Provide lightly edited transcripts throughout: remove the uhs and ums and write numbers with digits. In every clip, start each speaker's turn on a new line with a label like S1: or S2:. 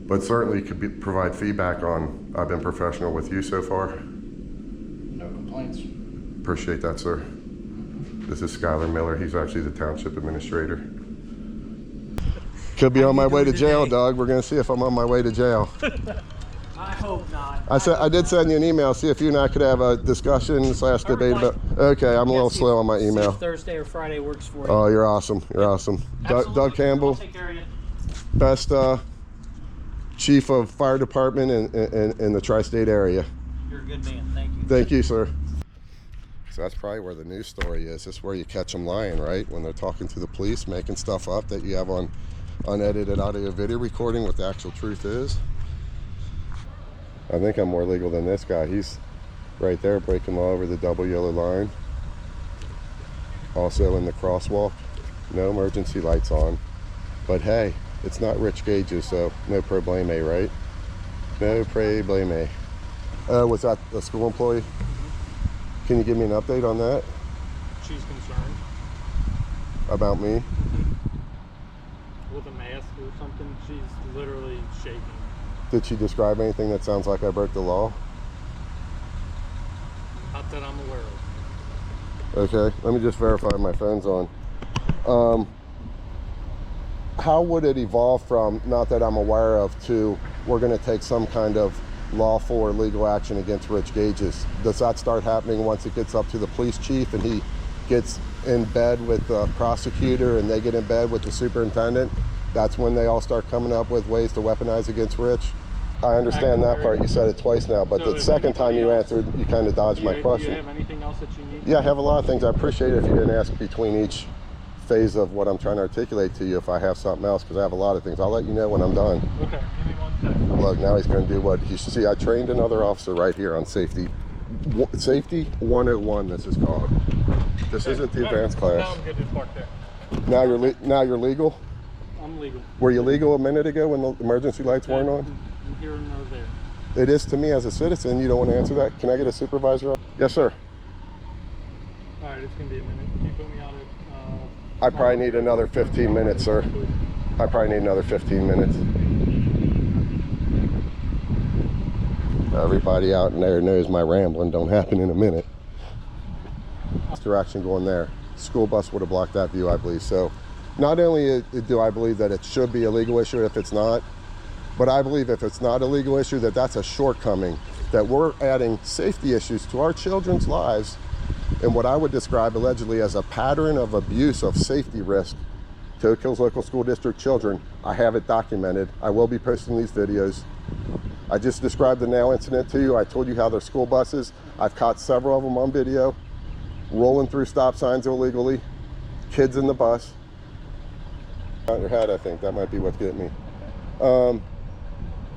S1: but certainly could provide feedback on, I've been professional with you so far.
S2: No complaints.
S1: Appreciate that, sir. This is Skylar Miller. He's actually the township administrator. Could be on my way to jail, Doug. We're gonna see if I'm on my way to jail.
S3: I hope not.
S1: I did send you an email, see if you and I could have a discussion / debate about. Okay, I'm a little slow on my email.
S3: Thursday or Friday works for you.
S1: Oh, you're awesome. You're awesome. Doug Campbell,
S3: I'll take care of you.
S1: best chief of fire department in the tri-state area.
S3: You're a good man. Thank you.
S1: Thank you, sir. So that's probably where the news story is. This is where you catch them lying, right? When they're talking to the police, making stuff up that you have on unedited audio video recording what the actual truth is. I think I'm more legal than this guy. He's right there breaking law over the double yellow line. Also in the crosswalk, no emergency lights on. But hey, it's not Rich Gage's, so no probleme, right? No probleme. Was that a school employee? Can you give me an update on that?
S4: She's concerned.
S1: About me?
S4: With a mask or something, she's literally shaking.
S1: Did she describe anything that sounds like I broke the law?
S4: Not that I'm aware of.
S1: Okay, let me just verify my phone's on. How would it evolve from not that I'm aware of to we're going to take some kind of lawful or legal action against Rich Gage's? Does that start happening once it gets up to the police chief and he gets in bed with the prosecutor and they get in bed with the superintendent? That's when they all start coming up with ways to weaponize against Rich? I understand that part. You said it twice now, but the second time you answered, you kind of dodged my question.
S4: Do you have anything else that you need?
S1: Yeah, I have a lot of things. I appreciate it if you didn't ask between each phase of what I'm trying to articulate to you if I have something else, because I have a lot of things. I'll let you know when I'm done.
S4: Okay, give me 1 second.
S1: Look, now he's going to do what he should see. I trained another officer right here on safety. Safety 101, this is called. This isn't the advanced class.
S4: Now I'm good to park there.
S1: Now you're legal?
S4: I'm legal.
S1: Were you legal a minute ago when the emergency lights weren't on?
S4: I'm here and there.
S1: It is to me as a citizen. You don't want to answer that? Can I get a supervisor up? Yes, sir.
S4: All right, it's going to be a minute. Can you put me out at...
S1: I probably need another 15 minutes, sir. I probably need another 15 minutes. Everybody out in there knows my rambling don't happen in a minute. Direction going there. School bus would have blocked that view, I believe. So not only do I believe that it should be a legal issue if it's not, but I believe if it's not a legal issue, that that's a shortcoming, that we're adding safety issues to our children's lives in what I would describe allegedly as a pattern of abuse of safety risk to Oak Hills Local School District children. I have it documented. I will be posting these videos. I just described the nail incident to you. I told you how they're school buses. I've caught several of them on video, rolling through stop signs illegally, kids in the bus. Out your head, I think. That might be what's getting me.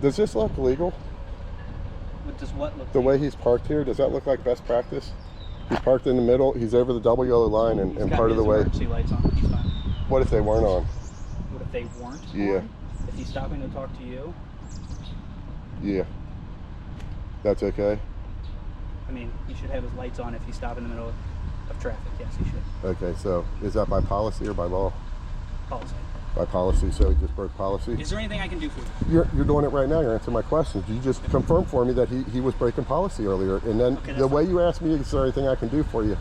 S1: Does this look legal?
S3: What does what look
S1: The
S3: like?
S1: way he's parked here, does that look like best practice? He's parked in the middle, he's over the double yellow line and part of the way.
S3: Emergency lights on. He's fine.
S1: What if they weren't on?
S3: What if they weren't
S1: Yeah.
S3: on? If he's stopping to talk to you?
S1: Yeah. That's okay?
S3: I mean, he should have his lights on if he's stopping in the middle of traffic. Yes, he should.
S1: Okay, so is that by policy or by law?
S3: Policy.
S1: By policy, so he just broke policy?
S3: Is there anything I can do for you?
S1: You're doing it right now, you're answering my questions. You just confirmed for me that he was breaking policy earlier, and then
S3: Okay,
S1: the way
S3: fine.
S1: you asked me, is there anything I can do for you?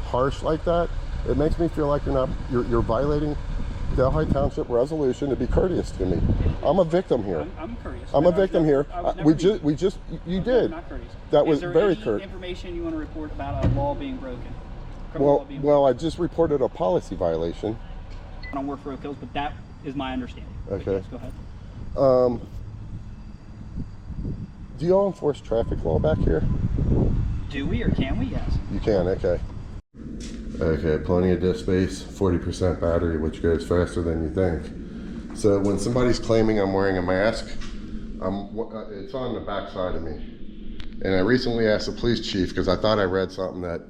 S1: Harsh like that, it makes me feel like you're violating Delhi Township resolution to be courteous to me. I'm a victim here.
S3: I'm courteous.
S1: I'm a victim here.
S3: I was never
S1: You
S3: I'm
S1: did.
S3: Not courteous.
S1: That was
S3: Is there
S1: very
S3: any
S1: curt.
S3: information you want to report about a law being broken? Criminal law being
S1: Well, I just reported a policy violation.
S3: I don't work for Oak Hills, but that is my understanding. But
S1: Okay.
S3: yes, go ahead.
S1: Do you all enforce traffic law back here?
S3: Do we or can we? Yes.
S1: You can, okay. Okay, plenty of disk space, 40% battery, which goes faster than you think. So when somebody's claiming I'm wearing a mask, it's on the back side of me. And I recently asked the police chief, because I thought I read something that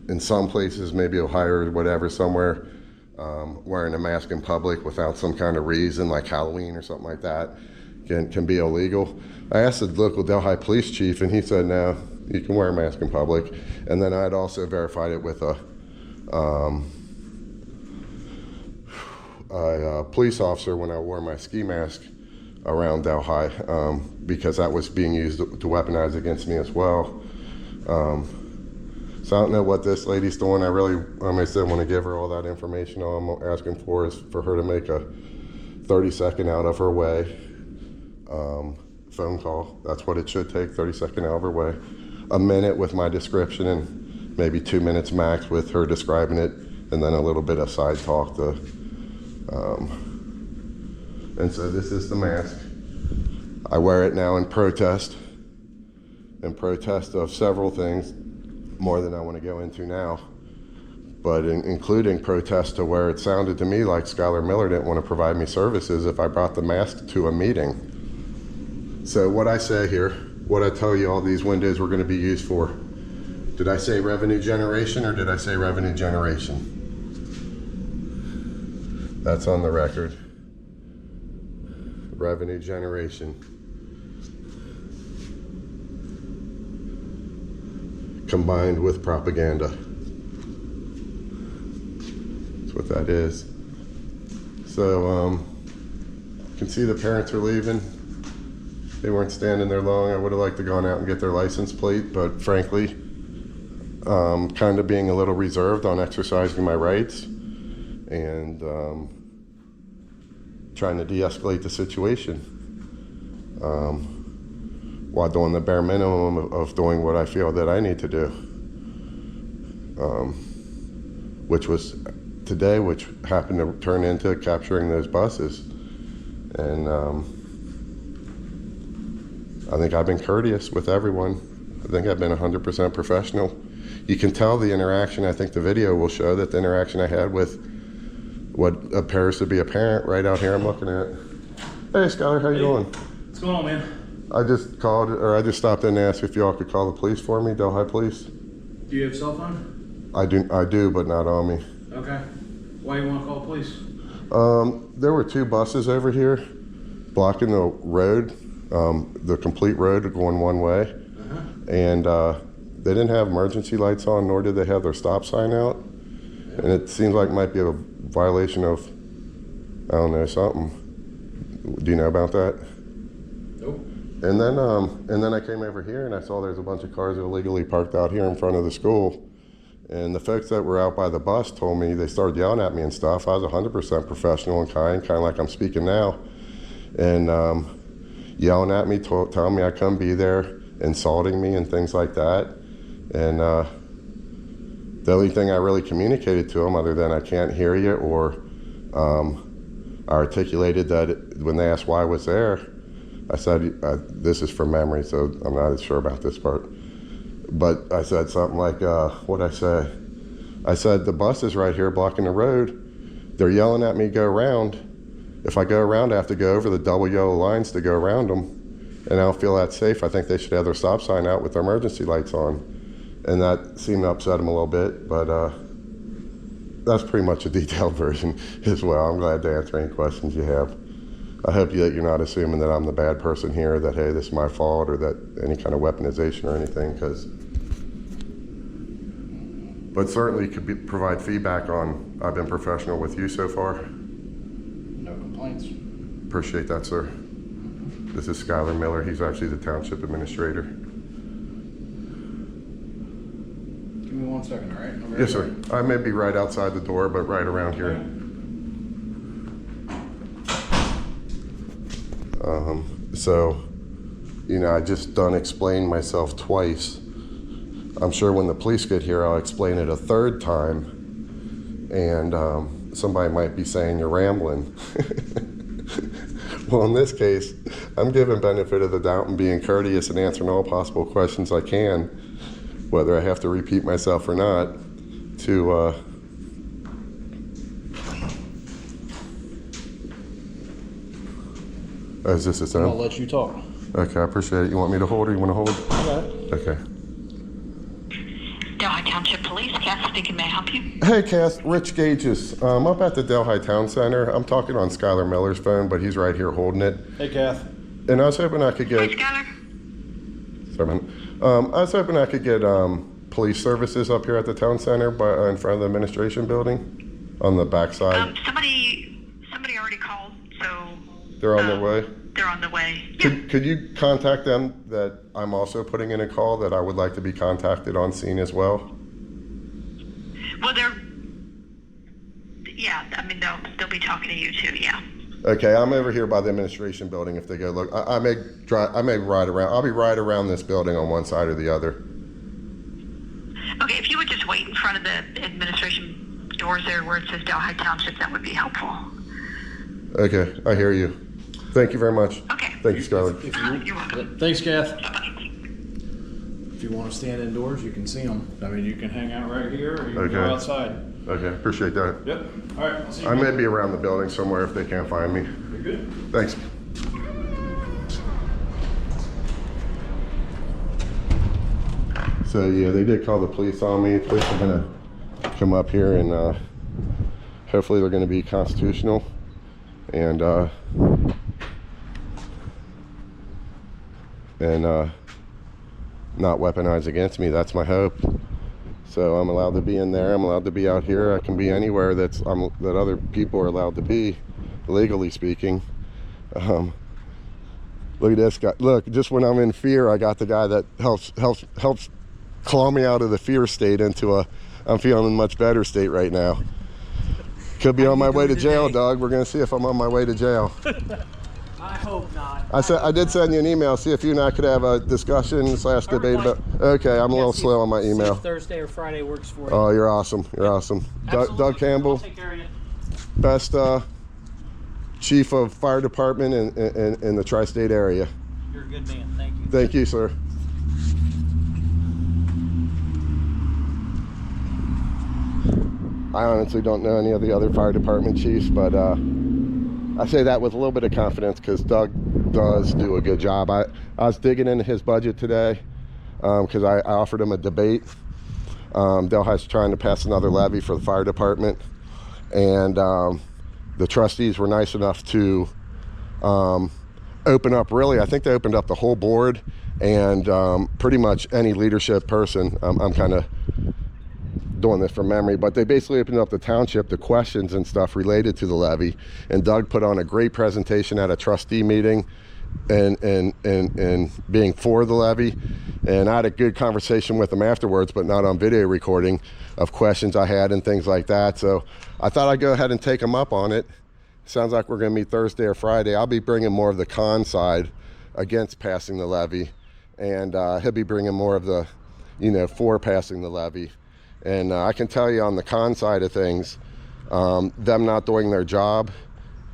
S1: in some places, maybe Ohio or whatever, somewhere, wearing a mask in public without some kind of reason, like Halloween or something like that, can be illegal. I asked the local Delhi police chief, and he said, no, you can wear a mask in public. And then I had also verified it with a police officer when I wore my ski mask around Delhi, because that was being used to weaponize against me as well. So I don't know what this lady's doing. I still want to give her all that information. All I'm asking for is for her to make a 30-second out of her way phone call. That's what it should take, 30-second out of her way. A minute with my description and maybe 2 minutes max with her describing it, and then a little bit of side talk to, and so this is the mask. I wear it now in protest of several things, more than I want to go into now, but including protest to where it sounded to me like Skylar Miller didn't want to provide me services if I brought the mask to a meeting. So what I say here, what I tell you all these windows were going to be used for, did I say revenue generation or did I say revenue generation? That's on the record. Revenue generation. Combined with propaganda. That's what that is. So, you can see the parents are leaving. They weren't standing there long. I would have liked to gone out and get their license plate, but frankly, kind of being a little reserved on exercising my rights and trying to de-escalate the situation while doing the bare minimum of doing what I feel that I need to do, which was today, which happened to turn into capturing those buses. And I think I've been courteous with everyone. I think I've been 100% professional. You can tell the interaction. I think the video will show that the interaction I had with what appears to be a parent right out here I'm looking at. Hey Skylar, how you doing?
S4: What's going on, man?
S1: I just stopped in and asked if y'all could call the police for me, Delhi Police.
S4: Do you have a cell phone?
S1: I do, but not on me.
S4: Okay. Why do you want to call the police?
S1: There were 2 buses over here blocking the road, the complete road going one way.
S4: Uh-huh.
S1: And they didn't have emergency lights on, nor did they have their stop sign out.
S4: Yep.
S1: And it seems like it might be a violation of, I don't know, something. Do you know about that?
S4: Nope.
S1: And then I came over here and I saw there's a bunch of cars illegally parked out here in front of the school. And the folks that were out by the bus told me, they started yelling at me and stuff. I was 100% professional and kind of like I'm speaking now. And yelling at me, telling me I couldn't be there, insulting me and things like that. And the only thing I really communicated to them, other than I can't hear you, or I articulated that when they asked why I was there, I said, this is from memory, so I'm not sure about this part. But I said something like, what'd I say? I said, the bus is right here blocking the road. They're yelling at me, go around. If I go around, I have to go over the double yellow lines to go around them. And I don't feel that safe. I think they should have their stop sign out with their emergency lights on. And that seemed to upset them a little bit, but that's pretty much a detailed version as well. I'm glad to answer any questions you have. I hope that you're not assuming that I'm the bad person here, that, hey, this is my fault, or that any kind of weaponization or anything, but certainly could provide feedback on, I've been professional with you so far.
S2: No complaints.
S1: Appreciate that, sir. This is Skylar Miller. He's actually the township administrator.
S2: Give me 1 second, all right? I'll be right
S1: Yes, sir.
S2: back.
S1: I may be right outside the door, but right around here. So, I just done explained myself twice. I'm sure when the police get here, I'll explain it a 3rd time, and somebody might be saying you're rambling. Well, in this case, I'm giving benefit of the doubt and being courteous and answering all possible questions I can, whether I have to repeat myself or not, to is this its
S2: I'll
S1: own?
S2: let you talk.
S1: Okay, I appreciate it. You want me to hold or you want to hold?
S2: Okay.
S1: Okay.
S5: Delhi Township Police, Cass speaking, may I help you?
S1: Hey, Cass, Rich Gages. I'm up at the Delhi Town Center. I'm talking on Skylar Miller's phone, but he's right here holding it.
S2: Hey, Kath.
S1: And I was hoping I could
S5: Hi,
S1: get,
S5: Skylar.
S1: sorry, man. I was hoping I could get police services up here at the town center, in front of the administration building, on the backside.
S5: Somebody already called, so
S1: They're on their way?
S5: They're on the way. Yeah.
S1: Could you contact them that I'm also putting in a call that I would like to be contacted on scene as well?
S5: Well, yeah, I mean, they'll be talking to you too, yeah.
S1: Okay, I'm over here by the administration building if they go look. I may ride around. I'll be right around this building on one side or the other.
S5: Okay, if you would just wait in front of the administration doors there where it says Delhi Township, that would be helpful.
S1: Okay, I hear you. Thank you very much.
S5: Okay.
S1: Thank you, Scarlett.
S5: You're welcome.
S2: Thanks, Kath.
S5: Bye-bye.
S2: If you want to stand indoors, you can see them. I mean, you can hang out right here, or you can
S1: Okay.
S2: go outside.
S1: Okay, appreciate that.
S2: Yep. All right. I'll see you.
S1: I may be around the building somewhere if they can't find me.
S2: You're good.
S1: Thanks. So yeah, they did call the police on me. Police are gonna come up here and hopefully they're gonna be constitutional and not weaponized against me. That's my hope. So I'm allowed to be in there. I'm allowed to be out here. I can be anywhere that other people are allowed to be, legally speaking. Look at this guy. Look, just when I'm in fear, I got the guy that helps claw me out of the fear state into I'm feeling in a much better state right now. Could be on my way to jail, Doug. We're gonna see if I'm on my way to jail.
S3: I hope not.
S1: I did send you an email. See if you and I could have a discussion / debate about. Okay, I'm a little slow on my email.
S3: Thursday or Friday works for you.
S1: Oh, you're awesome. You're awesome. Doug Campbell,
S3: I'll take care of you.
S1: best chief of fire department in the tri-state area.
S3: You're a good man. Thank you.
S1: Thank you, sir. I honestly don't know any of the other fire department chiefs, but I say that with a little bit of confidence because Doug does do a good job. I was digging into his budget today because I offered him a debate. Delhi's trying to pass another levy for the fire department, and the trustees were nice enough to open up, really, I think they opened up the whole board and pretty much any leadership person. I'm kind of doing this from memory, but they basically opened up the township to questions and stuff related to the levy, and Doug put on a great presentation at a trustee meeting and being for the levy, and I had a good conversation with him afterwards, but not on video recording, of questions I had and things like that. So I thought I'd go ahead and take him up on it. Sounds like we're going to meet Thursday or Friday. I'll be bringing more of the con side against passing the levy, and he'll be bringing more of the, for passing the levy. And I can tell you on the con side of things, them not doing their job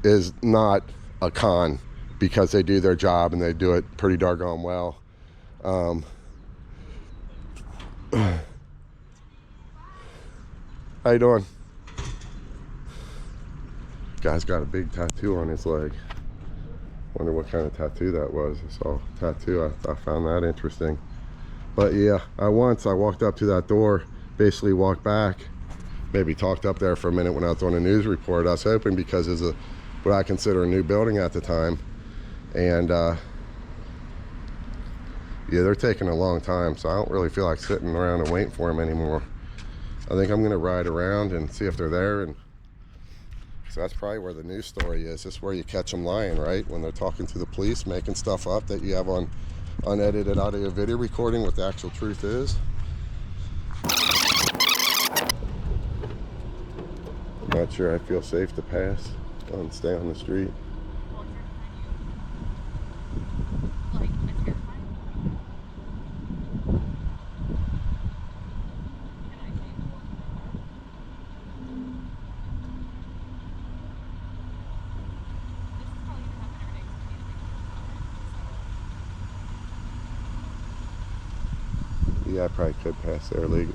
S1: is not a con, because they do their job and they do it pretty doggone well. How you doing? Guy's got a big tattoo on his leg. Wonder what kind of tattoo that was. I saw a tattoo. I found that interesting. But yeah, I walked up to that door, basically walked back, maybe talked up there for a minute when I was on a news report. I was hoping, because it's what I consider a new building at the time, and yeah, they're taking a long time, so I don't really feel like sitting around and waiting for them anymore. I think I'm gonna ride around and see if they're there, and so that's probably where the news story is. This is where you catch them lying, right? When they're talking to the police, making stuff up that you have on unedited audio video recording, what the actual truth is. Not sure I feel safe to pass and stay on the street. Yeah, I probably could pass there legally.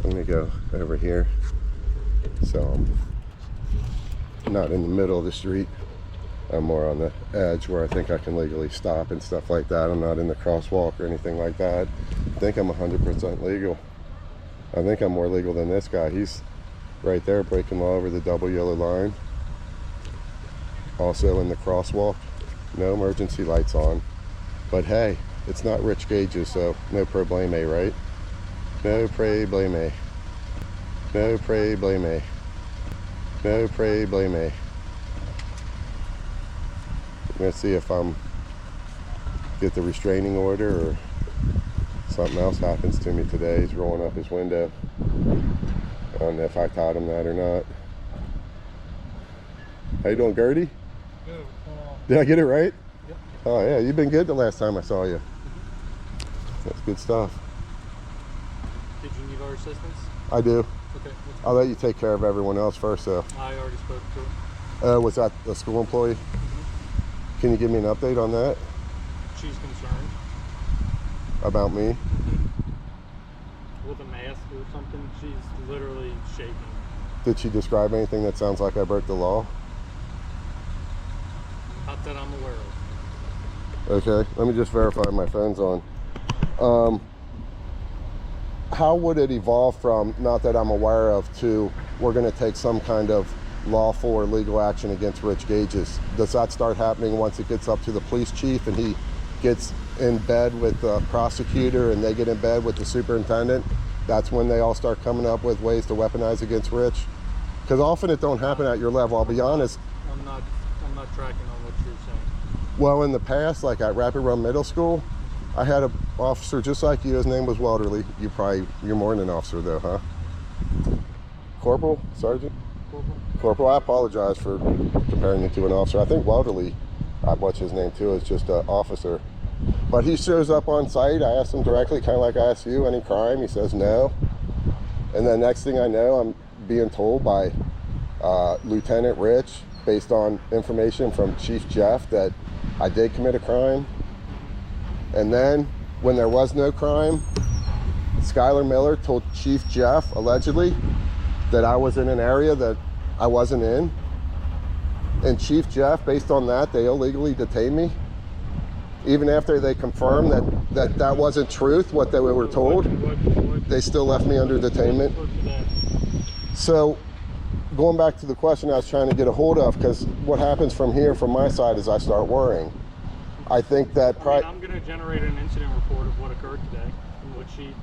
S1: I'm gonna go over here, so I'm not in the middle of the street. I'm more on the edge where I think I can legally stop and stuff like that. I'm not in the crosswalk or anything like that. I think I'm 100% legal. I think I'm more legal than this guy. He's right there breaking law over the double yellow line. Also in the crosswalk, no emergency lights on. But hey, it's not rich gauges, so no probleme, right? No probleme. No probleme. No probleme. Let's see if I'm get the restraining order or something else happens to me today. He's rolling up his window. I don't know if I taught him that or not. How you doing, Gertie?
S4: Good.
S1: Did I get it right?
S4: Yep.
S1: Oh yeah, you've been good the last time I saw you. That's good stuff.
S4: Did you need our assistance?
S1: I do.
S4: Okay.
S1: I'll let you take care of everyone else first though.
S4: I already spoke to her.
S1: Was that a school employee? Can you give me an update on that?
S4: She's concerned.
S1: About me?
S4: With a mask or something. She's literally shaking.
S1: Did she describe anything that sounds like I broke the law?
S4: Not that I'm aware of.
S1: Okay, let me just verify my phone's on. How would it evolve from not that I'm aware of to we're going to take some kind of lawful or legal action against Rich Gages? Does that start happening once it gets up to the police chief and he gets in bed with the prosecutor and they get in bed with the superintendent? That's when they all start coming up with ways to weaponize against Rich? Because often it don't happen at your level, I'll be honest.
S4: I'm not tracking on what you're saying.
S1: Well, in the past, like at Rapid Run Middle School, I had an officer just like you. His name was Welderly. You're more than an officer though, huh? Corporal? Sergeant? Corporal, I apologize for comparing you to an officer. I think Welderly, what's his name too, is just an officer. But he shows up on site. I asked him directly, kind of like I asked you, any crime? He says no. And then next thing I know, I'm being told by Lieutenant Rich, based on information from Chief Jeff, that I did commit a crime. And then when there was no crime, Skylar Miller told Chief Jeff, allegedly, that I was in an area that I wasn't in. And Chief Jeff, based on that, they illegally detained me. Even after they confirmed that wasn't truth, what they were told, they still left me under detainment. So going back to the question I was trying to get a hold of, because what happens from here, from my side, is I start worrying. I think that
S4: I'm going to generate an incident report of what occurred today and what she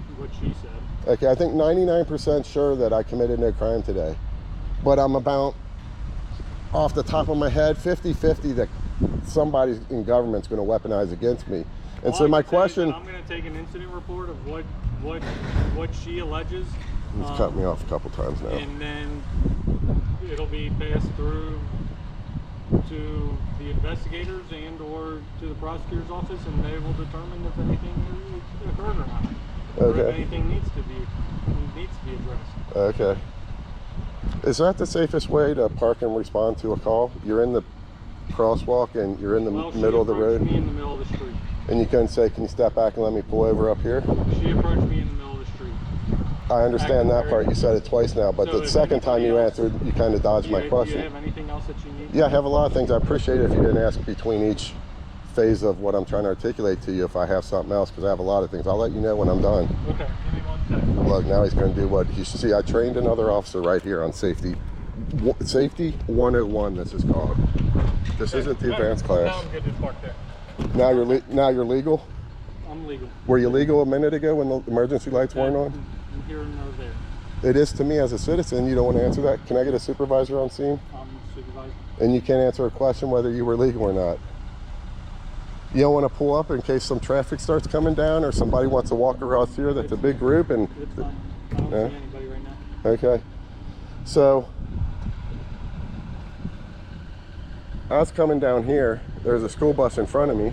S4: said.
S1: Okay, I think 99% sure that I committed no crime today. But I'm about, off the top of my head, 50-50 that somebody in government's going to weaponize against me. And so my question...
S4: I'm going to take an incident report of what she alleges.
S1: He's cut me off a couple times now.
S4: And then it'll be passed through to the investigators and or to the prosecutor's office, and they will determine if anything occurred or not.
S1: Okay.
S4: Or if anything needs to be addressed.
S1: Okay. Is that the safest way to park and respond to a call? You're in the crosswalk and you're in the middle of the road?
S4: She approached me in the middle of the street.
S1: And you can say, can you step back and let me pull over up here?
S4: She approached me in the middle of the street.
S1: I understand that part. You said it twice now, but
S4: So
S1: the second time you answered, you kind of dodged my
S4: Do
S1: question.
S4: you have anything else that you need?
S1: Yeah, I have a lot of things. I appreciate it if you didn't ask between each phase of what I'm trying to articulate to you if I have something else, because I have a lot of things. I'll let you know when I'm done.
S4: Okay, give me 1 second.
S1: Look, now he's going to do what he should see. I trained another officer right here on safety. Safety 101, this is called. This isn't the advanced class.
S4: Now I'm good to park there.
S1: Now you're legal?
S4: I'm legal.
S1: Were you legal a minute ago when the emergency lights weren't on?
S4: I'm here and there.
S1: It is to me as a citizen. You don't want to answer that? Can I get a supervisor on scene?
S4: I'm supervisor.
S1: And you can't answer a question whether you were legal or not. You don't want to pull up in case some traffic starts coming down or somebody wants to walk across here that's a big group and...
S4: It's fine. I don't see anybody right now.
S1: Okay. So, I was coming down here. There's a school bus in front of me.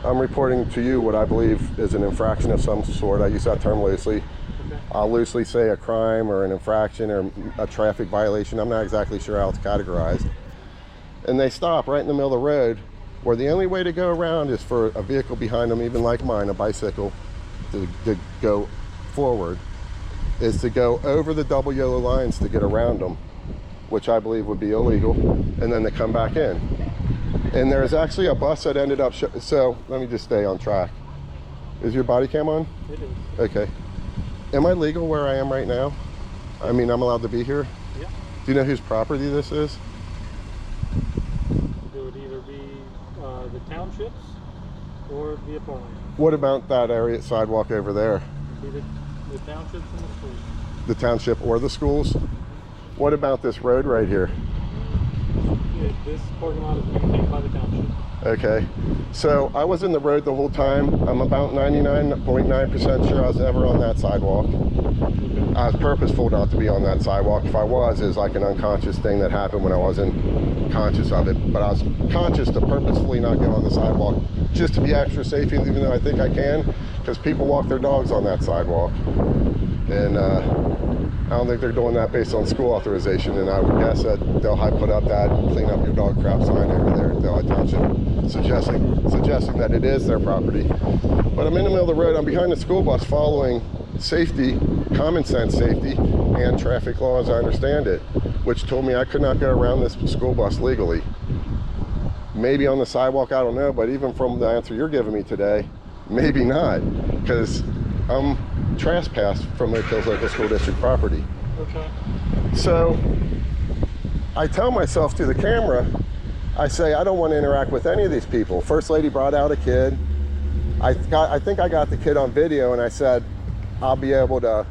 S1: I'm reporting to you what I believe is an infraction of some sort. I use that term loosely.
S4: Okay.
S1: I'll loosely say a crime or an infraction or a traffic violation. I'm not exactly sure how it's categorized. And they stop right in the middle of the road, where the only way to go around is for a vehicle behind them, even like mine, a bicycle, to go forward, is to go over the double yellow lines to get around them, which I believe would be illegal, and then to come back in. And there's actually a bus that ended up, so let me just stay on track. Is your body cam on?
S4: It is.
S1: Okay. Am I legal where I am right now? I mean, I'm allowed to be here?
S4: Yeah.
S1: Do you know whose property this is?
S4: It would either be the townships or the apartments.
S1: What about that area sidewalk over there?
S4: It'd be the townships and the schools.
S1: The township or the schools? What about this road right here?
S4: This parking lot is maintained by the township.
S1: Okay. So I was in the road the whole time. I'm about 99.9% sure I was never on that sidewalk. I was purposeful not to be on that sidewalk. If I was, it was like an unconscious thing that happened when I wasn't conscious of it. But I was conscious to purposefully not get on the sidewalk, just to be extra safe, even though I think I can, because people walk their dogs on that sidewalk. And I don't think they're doing that based on school authorization. And I would guess that Delhi put up that clean up your dog crap sign over there at Delhi Township, suggesting that it is their property. But I'm in the middle of the road. I'm behind the school bus following safety, common sense safety, and traffic law as I understand it, which told me I could not go around this school bus legally. Maybe on the sidewalk, I don't know, but even from the answer you're giving me today, maybe not, because I'm trespassed from Oak Hills Local School District property.
S4: Okay.
S1: So I tell myself to the camera, I say, I don't want to interact with any of these people. First lady brought out a kid. I think I got the kid on video, and I said, I'll be able to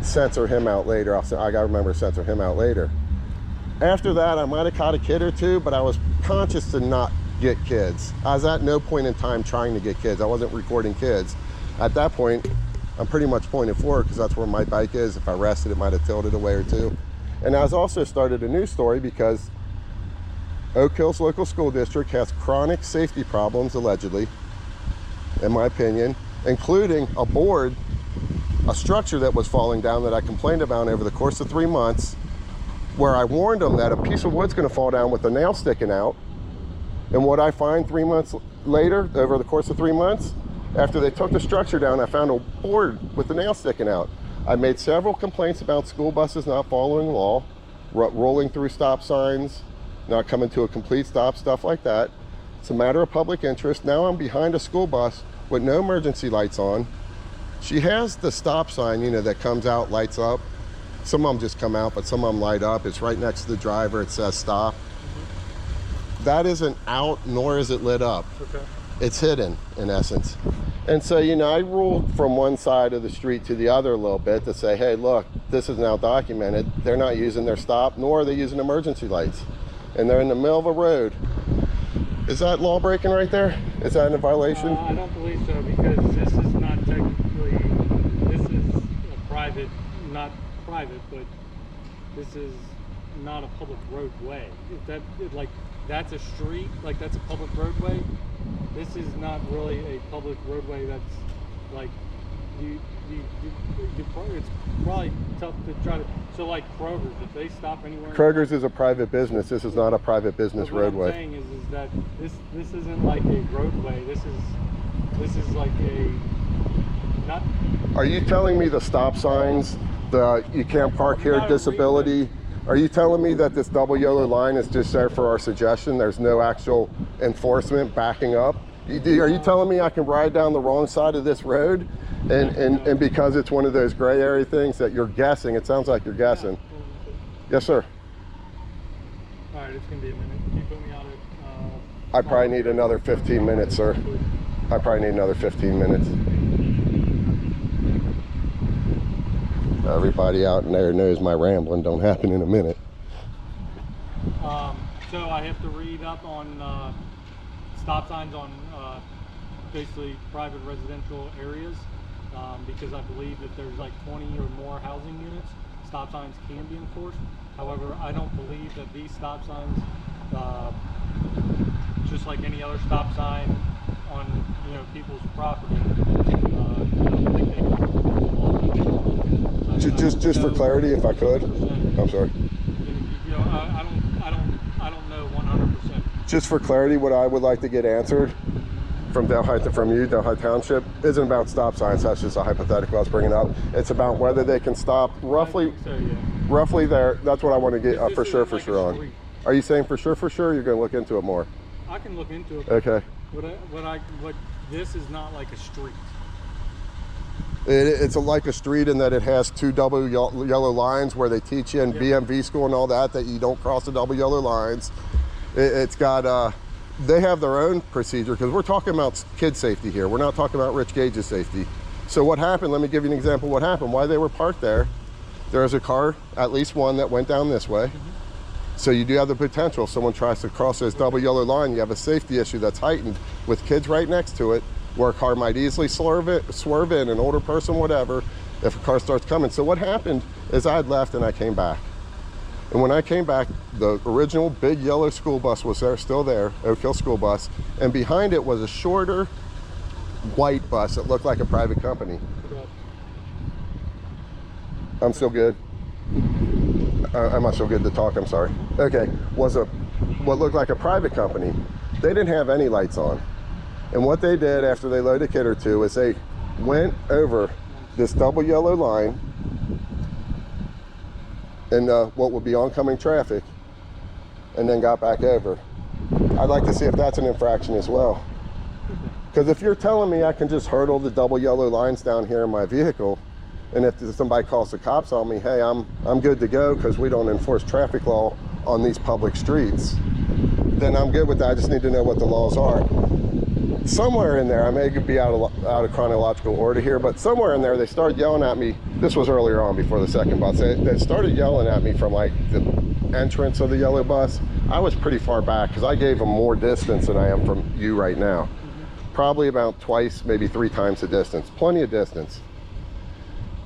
S1: censor him out later. I gotta remember to censor him out later. After that, I might have caught a kid or two, but I was conscious to not get kids. I was at no point in time trying to get kids. I wasn't recording kids. At that point, I'm pretty much pointed forward because that's where my bike is. If I rested, it might have tilted a way or two. And I was also started a news story because Oak Hills Local School District has chronic safety problems, allegedly, in my opinion, including a structure that was falling down that I complained about over the course of 3 months, where I warned them that a piece of wood's gonna fall down with a nail sticking out. And what I find 3 months later, over the course of 3 months, after they took the structure down, I found a board with the nail sticking out. I made several complaints about school buses not following the law, rolling through stop signs, not coming to a complete stop, stuff like that. It's a matter of public interest. Now I'm behind a school bus with no emergency lights on. She has the stop sign, you know, that comes out, lights up. Some of them just come out, but some of them light up. It's right next to the driver. It says stop. That isn't out, nor is it lit up.
S4: Okay.
S1: It's hidden, in essence. And so, you know, I ruled from one side of the street to the other a little bit to say, hey, look, this is now documented. They're not using their stop, nor are they using emergency lights. And they're in the middle of a road. Is that law breaking right there? Is that a violation?
S4: I don't believe so, because this is not technically, this is a private, not private, but this is not a public roadway. If that's a street, like that's a public roadway, this is not really a public roadway. That's like, it's probably tough to try to, so like Kroger's, if they stop anywhere.
S1: Kroger's is a private business. This is not a private business roadway.
S4: What I'm saying is that this isn't like a roadway. This is like a, not.
S1: Are you telling me the stop signs, the you can't park here, disability, are you telling me that this double yellow line is just there for our suggestion? There's no actual enforcement backing up? Are you telling me I can ride down the wrong side of this road and because it's one of those gray area things that you're guessing? It sounds like you're guessing. Yes, sir.
S4: All right, it's gonna be a minute. Can you put me out at?
S1: I probably need another 15 minutes, sir. I probably need another 15 minutes. Everybody out in there knows my rambling don't happen in a minute.
S4: So I have to read up on stop signs on basically private residential areas because I believe that there's like 20 or more housing units, stop signs can be enforced. However, I don't believe that these stop signs, just like any other stop sign on people's property, I don't think they
S1: Just for clarity, if I could. I'm sorry.
S4: I don't know 100%.
S1: Just for clarity, what I would like to get answered from Delhi Township isn't about stop signs. That's just a hypothetical I was bringing up. It's about whether they can stop roughly.
S4: So, yeah.
S1: Roughly there. That's what I want to get for sure on.
S4: Street.
S1: Are you saying for sure? You're going to look into it more.
S4: I can look into it.
S1: Okay.
S4: What this is not like a street.
S1: It's like a street in that it has two double yellow lines where they teach you in BMV school and all that you don't cross the double yellow lines. It's got, they have their own procedure because we're talking about kid safety here. We're not talking about Rich Gage's safety. So what happened, let me give you an example of what happened. Why they were parked there. There was a car, at least one, that went down this way. So you do have the potential, if someone tries to cross this double yellow line, you have a safety issue that's heightened with kids right next to it, where a car might easily swerve in, an older person, whatever, if a car starts coming. So what happened is I had left and I came back. And when I came back, the original big yellow school bus was there, still there, Oak Hill school bus, and behind it was a shorter white bus that looked like a private company. I'm still good. I'm not so good to talk, I'm sorry. Okay, was what looked like a private company. They didn't have any lights on. And what they did after they loaded a kid or two is they went over this double yellow line in what would be oncoming traffic, and then got back over. I'd like to see if that's an infraction as well. Because if you're telling me I can just hurdle the double yellow lines down here in my vehicle, and if somebody calls the cops on me, hey, I'm good to go because we don't enforce traffic law on these public streets, then I'm good with that. I just need to know what the laws are. Somewhere in there, I may be out of chronological order here, but somewhere in there they started yelling at me. This was earlier on before the second bus. They started yelling at me from like the entrance of the yellow bus. I was pretty far back because I gave them more distance than I am from you right now. Probably about twice, maybe 3 times the distance. Plenty of distance.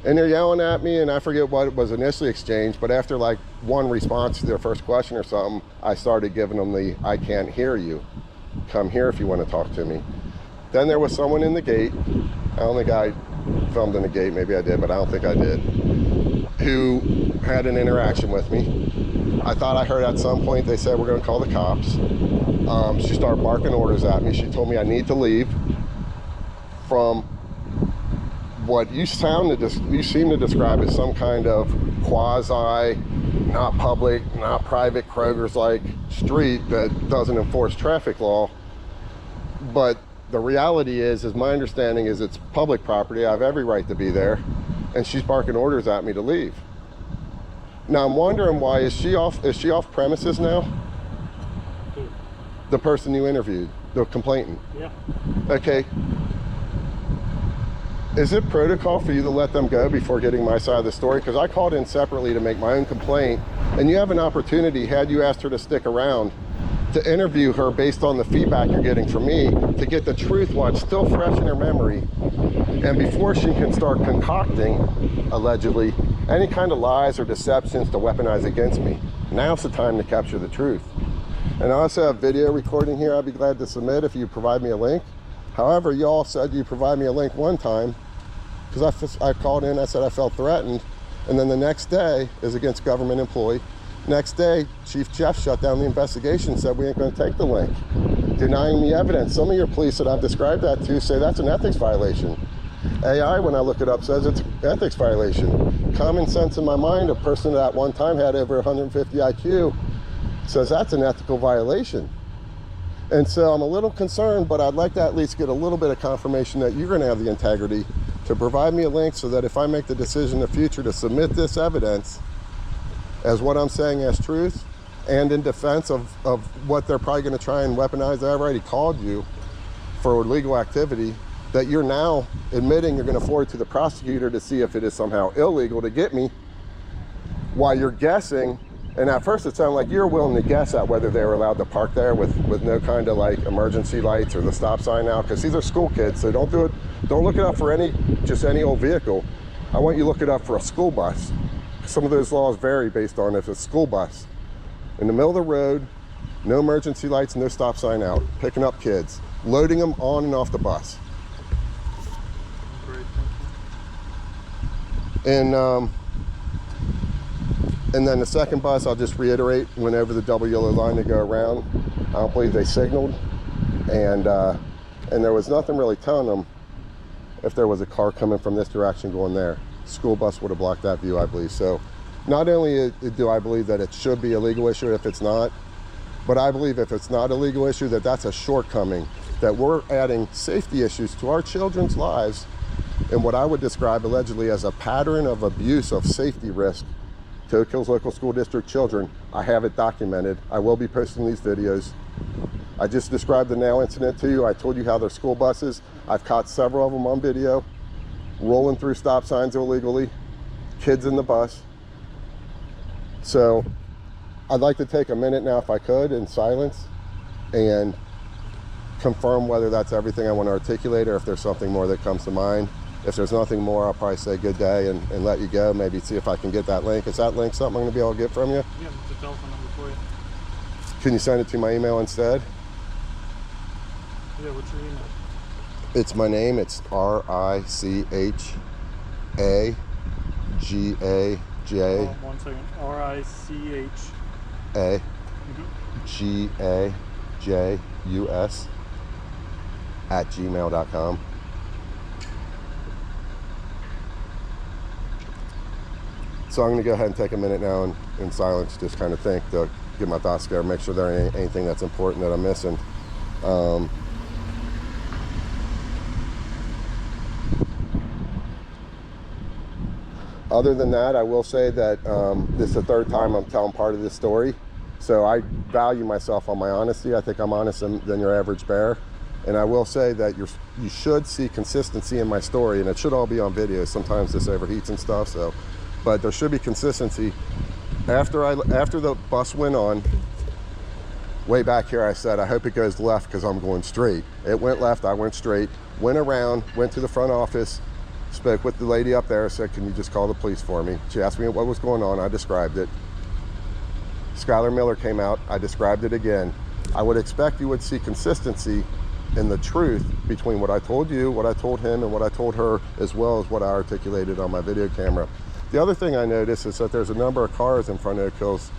S1: And they're yelling at me, and I forget what was initially exchanged, but after like one response to their first question or something, I started giving them the "I can't hear you. Come here if you want to talk to me." Then there was someone in the gate. I don't think I filmed in the gate, maybe I did, but I don't think I did, who had an interaction with me. I thought I heard at some point they said, "We're going to call the cops." She started barking orders at me. She told me I need to leave from what you seem to describe as some kind of quasi, not public, not private Kroger's like street that doesn't enforce traffic law. But the reality is my understanding is it's public property. I have every right to be there, and she's barking orders at me to leave. Now I'm wondering, why is she off premises now? The person you interviewed, the complainant.
S4: Yeah.
S1: Okay. Is it protocol for you to let them go before getting my side of the story? Because I called in separately to make my own complaint, and you have an opportunity, had you asked her to stick around, to interview her based on the feedback you're getting from me, to get the truth while it's still fresh in her memory, and before she can start concocting, allegedly, any kind of lies or deceptions to weaponize against me. Now's the time to capture the truth. And I also have video recording here I'd be glad to submit if you provide me a link. However, you all said you provide me a link one time, because I called in, I said I felt threatened, and then the next day is against government employee. Next day, Chief Jeff shut down the investigation, said we ain't going to take the link, denying me evidence. Some of your police that I've described that to say that's an ethics violation. AI, when I look it up, says it's an ethics violation. Common sense in my mind, a person that at one time had over 150 IQ, says that's an ethical violation. And so I'm a little concerned, but I'd like to at least get a little bit of confirmation that you're going to have the integrity to provide me a link, so that if I make the decision in the future to submit this evidence as what I'm saying as truth, and in defense of what they're probably going to try and weaponize, I've already called you for illegal activity, that you're now admitting you're going to forward to the prosecutor to see if it is somehow illegal to get me, while you're guessing. And at first it sounded like you're willing to guess at whether they were allowed to park there with no kind of like emergency lights or the stop sign out, because these are school kids, so don't look it up for just any old vehicle. I want you to look it up for a school bus. Some of those laws vary based on if it's a school bus. In the middle of the road, no emergency lights, no stop sign out, picking up kids, loading them on and off the bus.
S4: Great, thank you.
S1: And then the second bus, I'll just reiterate, went over the double yellow line to go around. I don't believe they signaled, and there was nothing really telling them if there was a car coming from this direction going there. School bus would have blocked that view, I believe. So not only do I believe that it should be a legal issue if it's not, but I believe if it's not a legal issue, that that's a shortcoming, that we're adding safety issues to our children's lives in what I would describe allegedly as a pattern of abuse of safety risk to Oak Hills Local School District children. I have it documented. I will be posting these videos. I just described the now incident to you. I told you how they're school buses. I've caught several of them on video, rolling through stop signs illegally, kids in the bus. So I'd like to take a minute now, if I could, in silence and confirm whether that's everything I want to articulate or if there's something more that comes to mind. If there's nothing more, I'll probably say good day and let you go. Maybe see if I can get that link. Is that link something I'm going to be able to get from you?
S4: Yeah, it's a telephone number for you.
S1: Can you send it to my email instead?
S4: Yeah, what's your email?
S1: It's my name. It's RICHAGAJ.
S4: 1 second. RICH.
S1: A GAJUS @gmail.com. So I'm going to go ahead and take a minute now and in silence just kind of think to get my thoughts together, make sure there ain't anything that's important that I'm missing. Other than that, I will say that this is the third time I'm telling part of this story. So I value myself on my honesty. I think I'm honest than your average bear. And I will say that you should see consistency in my story, and it should all be on video. Sometimes this overheats and stuff, so, but there should be consistency. After the bus went on, way back here I said, I hope it goes left because I'm going straight. It went left, I went straight, went around, went to the front office, spoke with the lady up there, said, can you just call the police for me? She asked me what was going on, I described it. Skylar Miller came out, I described it again. I would expect you would see consistency in the truth between what I told you, what I told him, and what I told her, as well as what I articulated on my video camera. The other thing I noticed is that there's a number of cars in front of Oak Hill's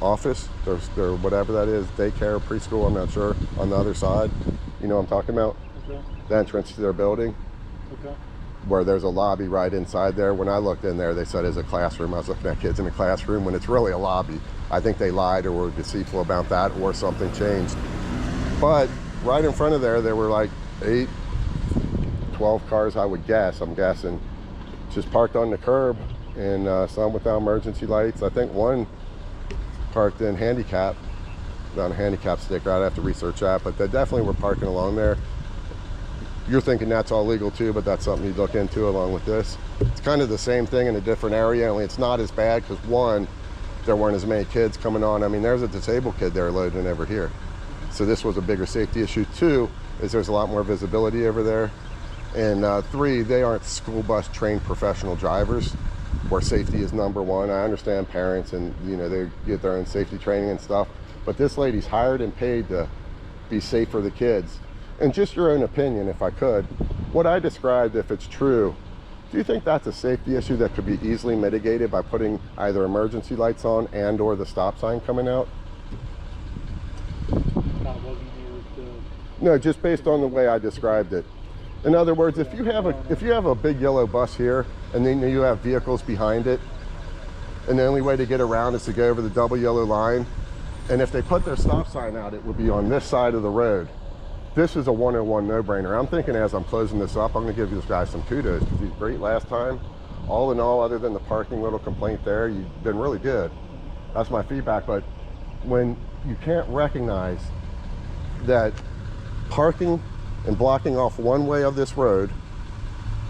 S1: office, or whatever that is, daycare, preschool, I'm not sure, on the other side. You know what I'm talking about?
S4: Okay.
S1: The entrance to their building.
S4: Okay.
S1: Where there's a lobby right inside there. When I looked in there, they said it's a classroom. I was looking at kids in a classroom when it's really a lobby. I think they lied or were deceitful about that, or something changed. But right in front of there were like 8, 12 cars, I would guess, I'm guessing, just parked on the curb, and some without emergency lights. I think one parked in handicap, on a handicap sticker. I'd have to research that, but they definitely were parking along there. You're thinking that's all legal too, but that's something you'd look into along with this. It's kind of the same thing in a different area, only it's not as bad because, one, there weren't as many kids coming on. I mean, there's a disabled kid there loading over here. So this was a bigger safety issue. 2 is there's a lot more visibility over there. And 3, they aren't school bus trained professional drivers where safety is number 1. I understand parents and, you know, they get their own safety training and stuff, but this lady's hired and paid to be safe for the kids. And just your own opinion, if I could, what I described, if it's true, do you think that's a safety issue that could be easily mitigated by putting either emergency lights on and or the stop sign coming out?
S4: I wasn't here to...
S1: No, just based on the way I described it. In other words, if you have a big yellow bus here and then you have vehicles behind it, and the only way to get around is to go over the double yellow line, and if they put their stop sign out, it would be on this side of the road. This is a 101 no-brainer. I'm thinking as I'm closing this up, I'm gonna give this guy some kudos because he's great last time. All in all, other than the parking little complaint there, you've been really good. That's my feedback. But when you can't recognize that parking and blocking off one way of this road,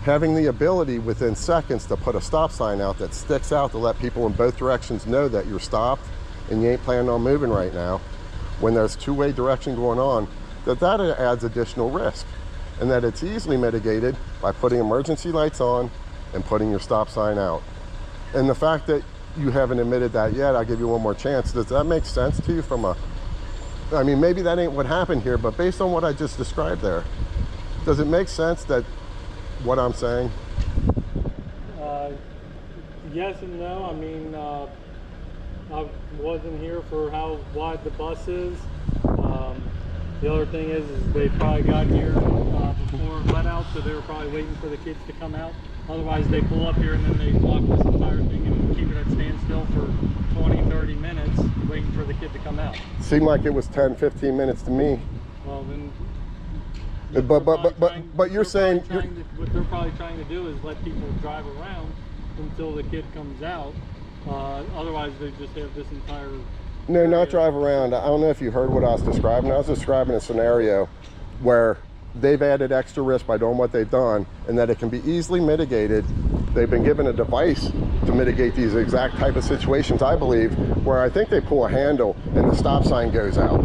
S1: having the ability within seconds to put a stop sign out that sticks out to let people in both directions know that you're stopped and you ain't planning on moving right now, when there's two-way direction going on, that adds additional risk, and that it's easily mitigated by putting emergency lights on and putting your stop sign out. And the fact that you haven't admitted that yet, I'll give you one more chance. Does that make sense to you from I mean, maybe that ain't what happened here, but based on what I just described there, does it make sense that what I'm saying?
S4: Yes and no. I mean, I wasn't here for how wide the bus is. The other thing is they probably got here before let out, so they were probably waiting for the kids to come out. Otherwise, they pull up here and then they block this entire thing and keep it at standstill for 20, 30 minutes, waiting for the kid to come out.
S1: Seemed like it was 10, 15 minutes to me.
S4: Well, then.
S1: But you're saying
S4: what they're probably trying to do is let people drive around until the kid comes out. Otherwise, they just have this entire.
S1: No, not drive around. I don't know if you heard what I was describing. I was describing a scenario where they've added extra risk by doing what they've done, and that it can be easily mitigated they've been given a device to mitigate these exact type of situations, I believe, where I think they pull a handle and the stop sign goes out.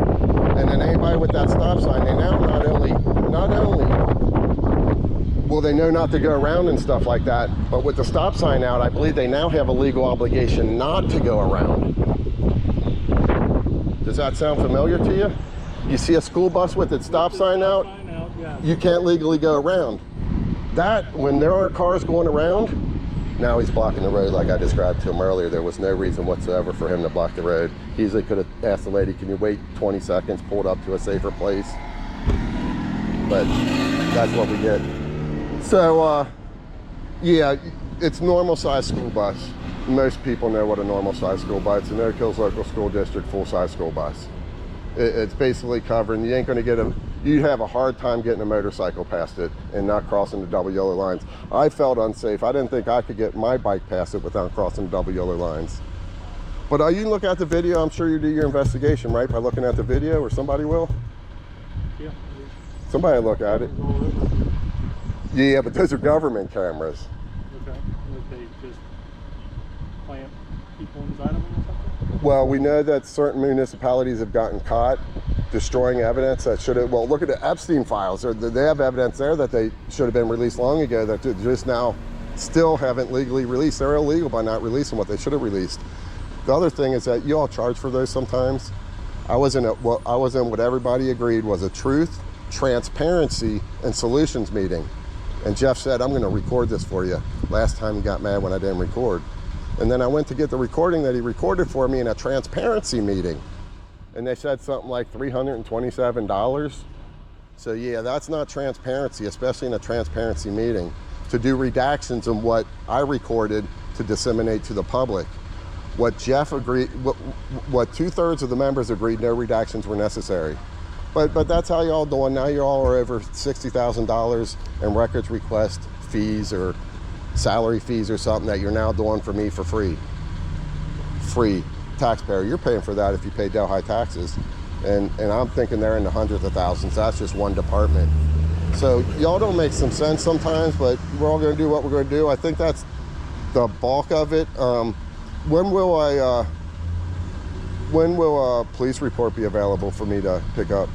S1: And then anybody with that stop sign, they now not only will they know not to go around and stuff like that, but with the stop sign out, I believe they now have a legal obligation not to go around. Does that sound familiar to you? You see a school bus with its stop sign out, you can't legally go around. That, when there aren't cars going around, now he's blocking the road like I described to him earlier. There was no reason whatsoever for him to block the road. He easily could have asked the lady, can you wait 20 seconds, pulled up to a safer place? But that's what we did. So, yeah, it's normal size school bus. Most people know what a normal size school bus is. An Oak Hills Local School District full size school bus. It's basically covering, you ain't gonna get you'd have a hard time getting a motorcycle past it and not crossing the double yellow lines. I felt unsafe. I didn't think I could get my bike past it without crossing the double yellow lines. But you can look at the video. I'm sure you do your investigation, right? By looking at the video, or somebody will?
S4: Yeah.
S1: Somebody will look at it. Yeah, but those are government cameras.
S4: Okay. Would they just plant people inside of them or something?
S1: Well, we know that certain municipalities have gotten caught destroying evidence that should have, well, look at the Epstein files. They have evidence there that they should have been released long ago that they just now still haven't legally released. They're illegal by not releasing what they should have released. The other thing is that you all charge for those sometimes. I was in what everybody agreed was a truth, transparency, and solutions meeting. And Jeff said, I'm gonna record this for you. Last time he got mad when I didn't record. And then I went to get the recording that he recorded for me in a transparency meeting. And they said something like $327. So yeah, that's not transparency, especially in a transparency meeting, to do redactions on what I recorded to disseminate to the public. What Jeff agreed, what 2/3 of the members agreed, no redactions were necessary. But that's how y'all doing. Now you all are over $60,000 in records request fees or salary fees or something that you're now doing for me for free. Free. Taxpayer, you're paying for that if you pay Delhi taxes. And I'm thinking they're in the hundreds of thousands. That's just one department. So y'all don't make some sense sometimes, but we're all gonna do what we're gonna do. I think that's the bulk of it. When will a police report be available for me to pick up?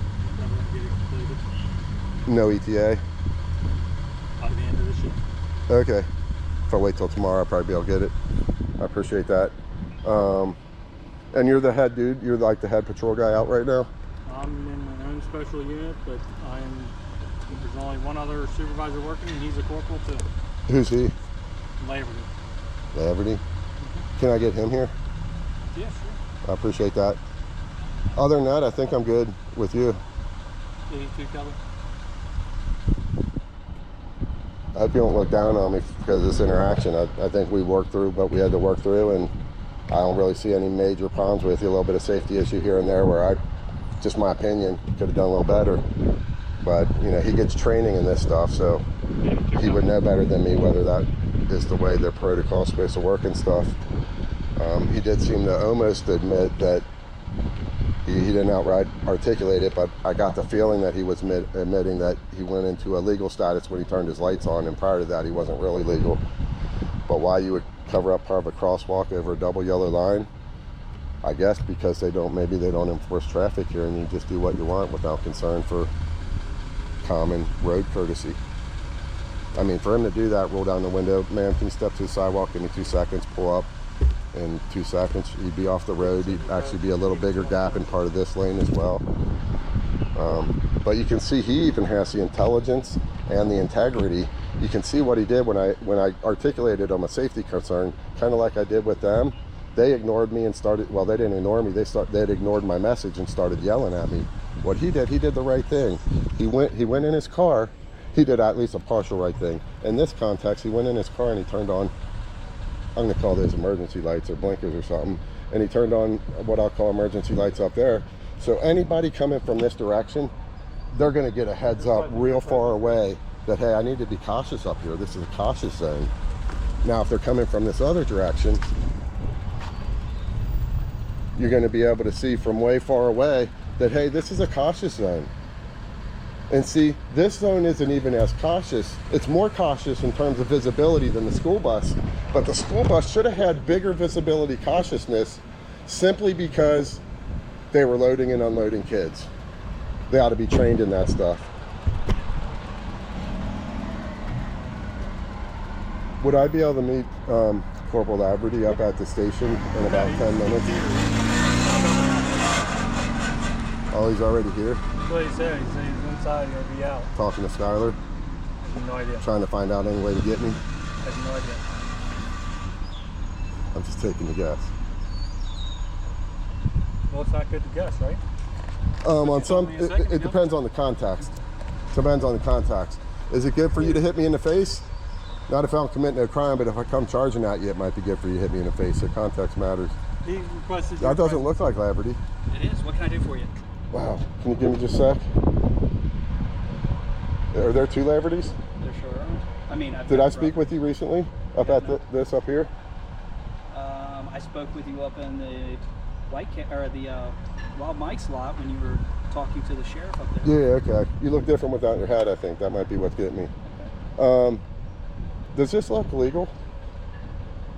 S1: No ETA?
S4: By the end of the shift.
S1: Okay. If I wait till tomorrow, I'll probably be able to get it. I appreciate that. And you're the head dude? You're like the head patrol guy out right now?
S4: I'm in my own special unit, but there's only one other supervisor working, and he's a corporal too.
S1: Who's he?
S4: Laverty.
S1: Laverty? Can I get him here?
S4: Yeah, sure.
S1: I appreciate that. Other than that, I think I'm good with you.
S4: 82 Kelly.
S1: I hope you don't look down on me because of this interaction. I think we worked through what we had to work through, and I don't really see any major problems with you. A little bit of safety issue here and there where just my opinion, could have done a little better. But, you know, he gets training in this stuff, so he would know better than me whether that is the way their protocol is supposed to work and stuff. He did seem to almost admit that he didn't outright articulate it, but I got the feeling that he was admitting that he went into a legal status when he turned his lights on, and prior to that he wasn't really legal. But why you would cover up part of a crosswalk over a double yellow line, I guess because maybe they don't enforce traffic here and you just do what you want without concern for common road courtesy. I mean, for him to do that, roll down the window, man, can you step to the sidewalk, give me 2 seconds, pull up. In 2 seconds, he'd be off the road. He'd actually be a little bigger gap in part of this lane as well. But you can see he even has the intelligence and the integrity. You can see what he did when I articulated on a safety concern, kind of like I did with them. They ignored me and started, well, they didn't ignore me. They'd ignored my message and started yelling at me. What he did the right thing. He went in his car. He did at least a partial right thing. In this context, he went in his car and he turned on, I'm gonna call those emergency lights or blinkers or something. And he turned on what I'll call emergency lights up there. So anybody coming from this direction, they're gonna get a heads up real far away that, hey, I need to be cautious up here. This is a cautious zone. Now, if they're coming from this other direction, you're gonna be able to see from way far away that, hey, this is a cautious zone. And see, this zone isn't even as cautious. It's more cautious in terms of visibility than the school bus. But the school bus should have had bigger visibility cautiousness simply because they were loading and unloading kids. They ought to be trained in that stuff. Would I be able to meet Corporal Laverty up at the station in about 10 minutes? Oh, he's already here?
S4: That's what he said. He said he's inside. He'll be out.
S1: Talking to Skylar?
S4: I have no idea.
S1: Trying to find out any way to get me?
S4: I have no idea.
S1: I'm just taking a guess.
S4: Well, it's not good to guess, right?
S1: On some,
S4: me a second,
S1: it
S4: yeah.
S1: depends on the context. Depends on the context. Is it good for you to hit me in the face? Not if I'm committing a crime, but if I come charging at you, it might be good for you to hit me in the face. So context matters.
S4: He requested.
S1: That doesn't look like Laverty.
S3: It is. What can I do for you?
S1: Wow. Can you give me just a sec? Are there two Lavertys?
S3: There sure are. I mean,
S1: Did I speak with you recently up at this up here?
S3: I spoke with you up in the Wild Mike's lot when you were talking to the sheriff up there.
S1: Yeah, okay. You look different without your hat, I think. That might be what's getting me.
S3: Okay.
S1: Does this look legal?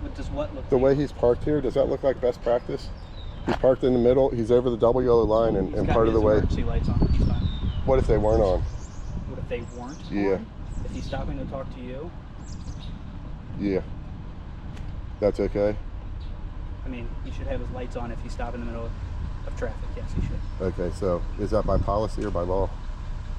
S3: What does what look
S1: The
S3: like?
S1: way he's parked here, does that look like best practice? He's parked in the middle, he's over the double yellow line and
S3: He's got
S1: part of the
S3: his
S1: way.
S3: emergency lights on. He's fine.
S1: What if they weren't on?
S3: What if they weren't?
S1: Yeah.
S3: On? If he's stopping to talk to you?
S1: Yeah. That's okay?
S3: I mean, he should have his lights on if he's stopping in the middle of traffic. Yes, he should.
S1: Okay, so is that by policy or by law?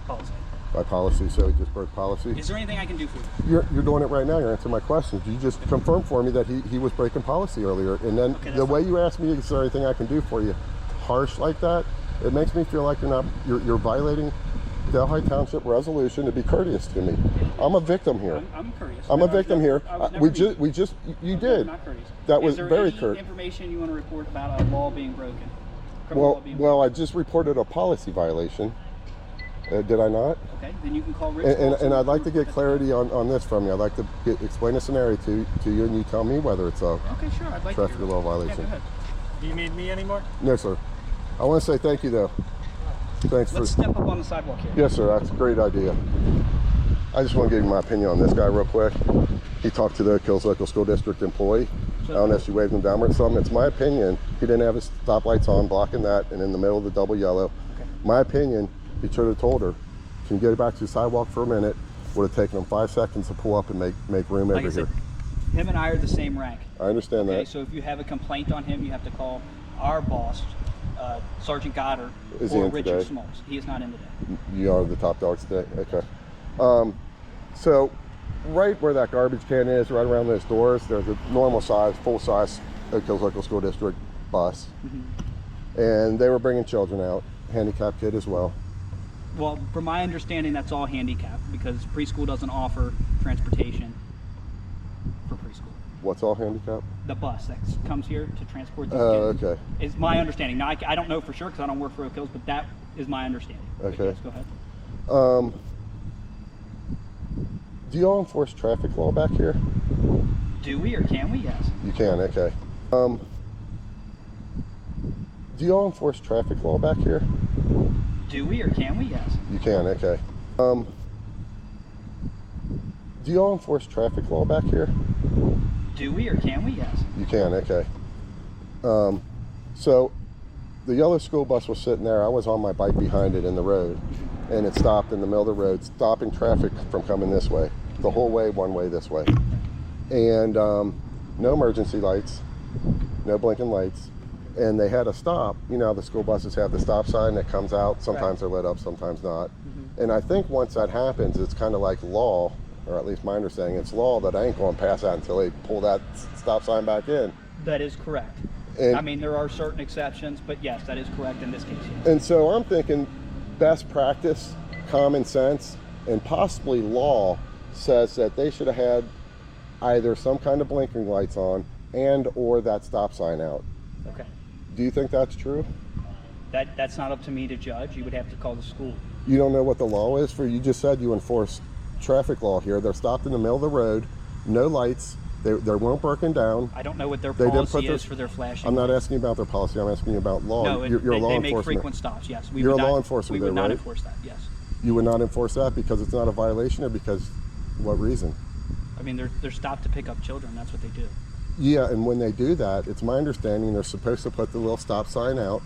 S3: Policy.
S1: By policy, so he just broke policy?
S3: Is there anything I can do for you?
S1: You're doing it right now, you're answering my questions. You just confirmed for me that he was breaking policy earlier. And then
S3: Okay,
S1: the way
S3: fine.
S1: you asked me, is there anything I can do for you? Harsh like that, it makes me feel like you're violating Delhi Township resolution to be courteous to me. I'm a victim here.
S3: I'm curious.
S1: I'm a victim here.
S3: I was
S1: We
S3: never
S1: just, you
S3: I'm
S1: did.
S3: not courteous.
S1: That was
S3: Is there
S1: very
S3: any
S1: curt.
S3: information you want to report about a law being broken? Criminal law being
S1: Well, I just reported a policy violation. Did I not?
S3: broken? Okay, then you can call Rich.
S1: And I'd like to get clarity on this from you. I'd like to explain a scenario to you, and you tell me whether it's a
S3: Okay, sure. I'd like
S1: traffic
S3: to.
S1: law
S3: Yeah,
S1: violation.
S3: go ahead.
S4: Do you need me anymore?
S1: No, sir. I want to say thank you, though. Thanks
S3: Let's
S1: for.
S3: step up on the sidewalk here.
S1: Yes, sir. That's a great idea. I just want to give you my opinion on this guy real quick. He talked to the Kills Local School District employee. I don't know if she waved him down or something. It's my opinion. He didn't have his stoplights on, blocking that, and in the middle of the double yellow.
S3: Okay.
S1: My opinion, he should have told her, can you get back to the sidewalk for a minute? Would have taken him 5 seconds to pull up and make room
S3: Like
S1: over
S3: I said,
S1: here.
S3: him and I are the same rank.
S1: I understand
S3: Okay,
S1: that.
S3: so if you have a complaint on him, you have to call our boss, Sergeant Goddard,
S1: Is he
S3: or
S1: in
S3: Richard
S1: today?
S3: Smalls. He is not in today.
S1: You are the top dogs today? Okay. So right where that garbage can is, right around those doors, there's a normal size, full size Oak Hills Local School District bus. And they were bringing children out, handicapped kid as well.
S3: Well, from my understanding, that's all handicapped because preschool doesn't offer transportation for preschool.
S1: What's all handicapped?
S3: The bus that comes here to transport these kids
S1: Okay.
S3: is my understanding. Now, I don't know for sure because I don't work for Oak Hills, but that is my understanding. But
S1: Okay.
S3: yes, go ahead.
S1: Do you all enforce traffic law back here?
S3: Do we or can we? Yes.
S1: You can, okay. Do you all enforce traffic law back here?
S3: Do we or can we? Yes.
S1: You can, okay. Do you all enforce traffic law back here?
S3: Do we or can we? Yes.
S1: You can, okay. So the yellow school bus was sitting there. I was on my bike behind it in the road, and it stopped in the middle of the road, stopping traffic from coming this way, the whole way, one way this way. And no emergency lights, no blinking lights. And they had a stop. You know how the school buses have the stop sign that comes out. Sometimes they're lit up, sometimes not. And I think once that happens, it's kind of like law, or at least my understanding, it's law that I ain't going past that until they pull that stop sign back in.
S3: That is correct.
S1: And-
S3: I mean, there are certain exceptions, but yes, that is correct in this case. Yes.
S1: And so I'm thinking best practice, common sense, and possibly law says that they should have had either some kind of blinking lights on and or that stop sign out.
S3: Okay.
S1: Do you think that's true?
S3: That's not up to me to judge. You would have to call the school.
S1: You don't know what the law is for? You just said you enforce traffic law here. They're stopped in the middle of the road, no lights, they weren't broken down.
S3: I don't know what their
S1: They didn't
S3: policy
S1: put
S3: is for their flashing.
S1: I'm not asking you about their policy, I'm asking you about law.
S3: No,
S1: you're a law
S3: they make
S1: enforcement.
S3: frequent stops. Yes, we
S1: You're
S3: would
S1: a law
S3: not,
S1: enforcement
S3: We would
S1: though,
S3: not
S1: right?
S3: enforce that. Yes.
S1: You would not enforce that because it's not a violation, or because what reason?
S3: I mean, they're stopped to pick up children. That's what they do.
S1: Yeah, and when they do that, it's my understanding they're supposed to put the little stop sign out,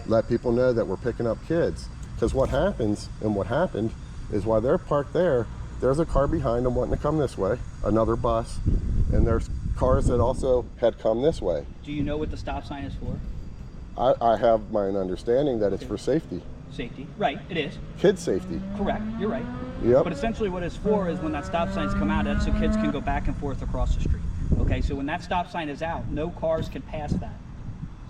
S1: let people know that we're picking up kids. Because what happens, and what happened, is while they're parked there, there's a car behind them wanting to come this way, another bus, and there's cars that also had come this way.
S3: Do you know what the stop sign is for?
S1: I have my understanding that it's for safety.
S3: Safety. Right, it is.
S1: Kid safety.
S3: Correct, you're right.
S1: Yep.
S3: But essentially what it's for is when that stop signs come out, that's so kids can go back and forth across the street. Okay, so when that stop sign is out, no cars can pass that.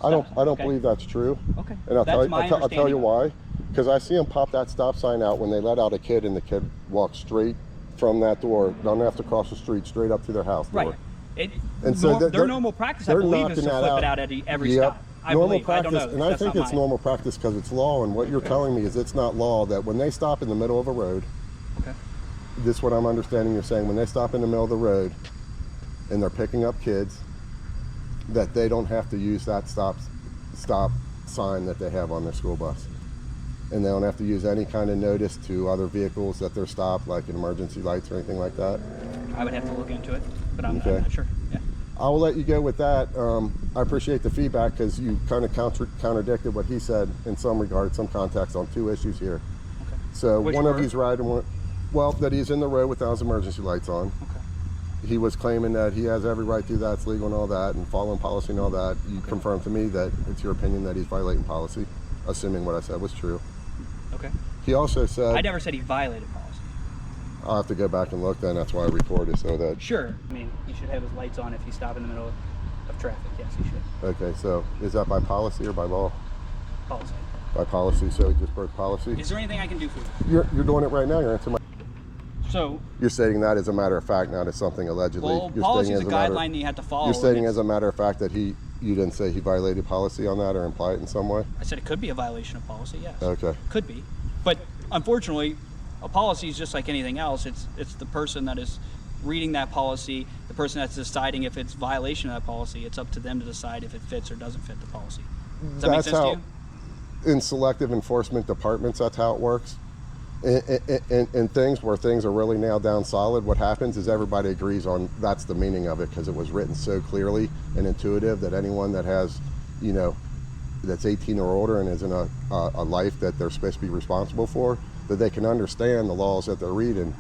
S1: I don't believe that's true.
S3: Okay.
S1: And I'll tell you
S3: understanding.
S1: why. Because I see them pop that stop sign out when they let out a kid, and the kid walks straight from that door, don't have to cross the street, straight up to their house door.
S3: Right.
S1: And so
S3: their normal practice, I believe, is to flip it out at every stop.
S1: Normal practice,
S3: I don't know.
S1: and I think it's normal practice because it's law, and what you're telling me is it's not law, that when they stop in the middle of a road,
S3: Okay.
S1: this is what I'm understanding you're saying, when they stop in the middle of the road and they're picking up kids, that they don't have to use that stop sign that they have on their school bus. And they don't have to use any kind of notice to other vehicles that they're stopped, like in emergency lights or anything like that.
S3: I would have to look into it, but I'm
S1: Okay.
S3: not sure. Yeah.
S1: I will let you go with that. I appreciate the feedback because you kind of contradicted what he said in some regard, some context on two issues here.
S3: Okay.
S1: So
S3: Which
S1: one of
S3: were?
S1: you's right, and one, well, that he's in the road without his emergency lights on.
S3: Okay.
S1: He was claiming that he has every right to do that, it's legal and all that, and following policy and all that. You confirmed to me that it's your opinion that he's violating policy, assuming what I said was true.
S3: Okay.
S1: He also said,
S3: I never said he violated policy.
S1: I'll have to go back and look then, that's why I recorded, so that,
S3: Sure. I mean, he should have his lights on if you stop in the middle of traffic. Yes, he should.
S1: okay, so is that by policy or by law?
S3: Policy.
S1: By policy, so he just broke policy?
S3: Is there anything I can do for you?
S1: You're doing it right now, you're answering my...
S3: So,
S1: You're stating that as a matter of fact, not as something allegedly.
S3: well,
S1: You're
S3: policy is
S1: stating
S3: a
S1: as
S3: guideline that you have to follow.
S1: You're stating
S3: and
S1: as a matter of fact that you didn't say he violated policy on that or imply it in some way?
S3: I said it could be a violation of policy, yes.
S1: Okay.
S3: Could be. But unfortunately, a policy is just like anything else. It's the person that is reading that policy, the person that's deciding if it's violation of that policy. It's up to them to decide if it fits or doesn't fit the policy. Does that make sense to you?
S1: In selective enforcement departments, that's how it works. In things where things are really nailed down solid, what happens is everybody agrees on that's the meaning of it because it was written so clearly and intuitive that anyone that has, that's 18 or older and is in a life that they're supposed to be responsible for, that they can understand the laws that they're reading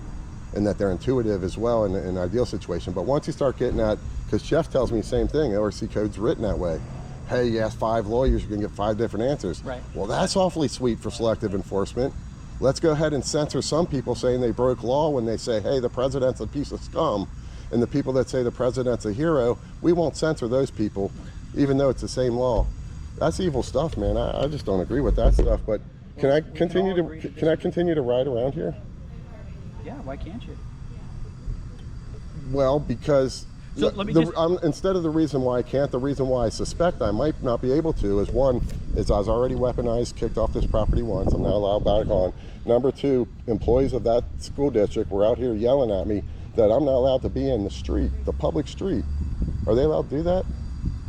S1: and that they're intuitive as well in an ideal situation. But once you start getting at, because Jeff tells me the same thing, ORC code's written that way. Hey, you ask 5 lawyers, you're gonna get 5 different answers.
S3: Right.
S1: Well, that's awfully sweet for selective enforcement. Let's go ahead and censor some people saying they broke law when they say, hey, the president's a piece of scum. And the people that say the president's a hero, we won't censor those people, even though it's the same law. That's evil stuff, man. I just don't agree with that stuff. But can I continue to ride around here?
S3: Yeah, why can't you?
S1: Well, because
S3: So let me
S1: instead of the reason why I can't, the reason why I suspect I might not be able to is, one, is I was already weaponized, kicked off this property once. I'm not allowed back on. Number 2, employees of that school district were out here yelling at me that I'm not allowed to be in the street, the public street. Are they allowed to do that?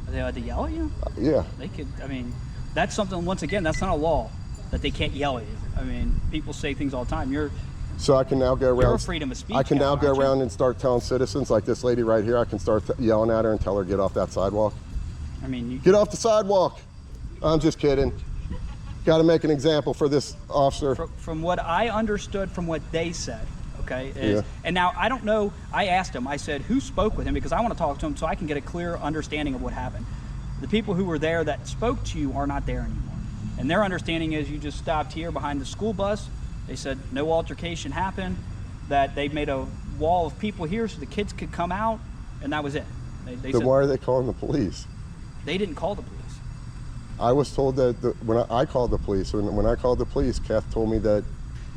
S3: Are they allowed to yell at you?
S1: Yeah.
S3: They could. I mean, that's something. Once again, that's not a law that they can't yell at you. I mean, people say things all the time.
S1: So I can now go around.
S3: You're a freedom of speech.
S1: I can now go
S3: aren't you?
S1: around and start telling citizens, like this lady right here, I can start yelling at her and tell her get off that sidewalk.
S3: I mean,
S1: Get off the sidewalk. I'm just kidding. Got to make an example for this officer.
S3: from what I understood from what they said, okay, is,
S1: Yeah.
S3: and now I don't know, I asked him, I said, who spoke with him, because I want to talk to him so I can get a clear understanding of what happened. The people who were there that spoke to you are not there anymore. And their understanding is you just stopped here behind the school bus. They said no altercation happened, that they made a wall of people here so the kids could come out, and that was it. They
S1: Then
S3: said
S1: why are they calling the police?
S3: they didn't call the police.
S1: I was told that when I called the police, when I called the police, Kath told me that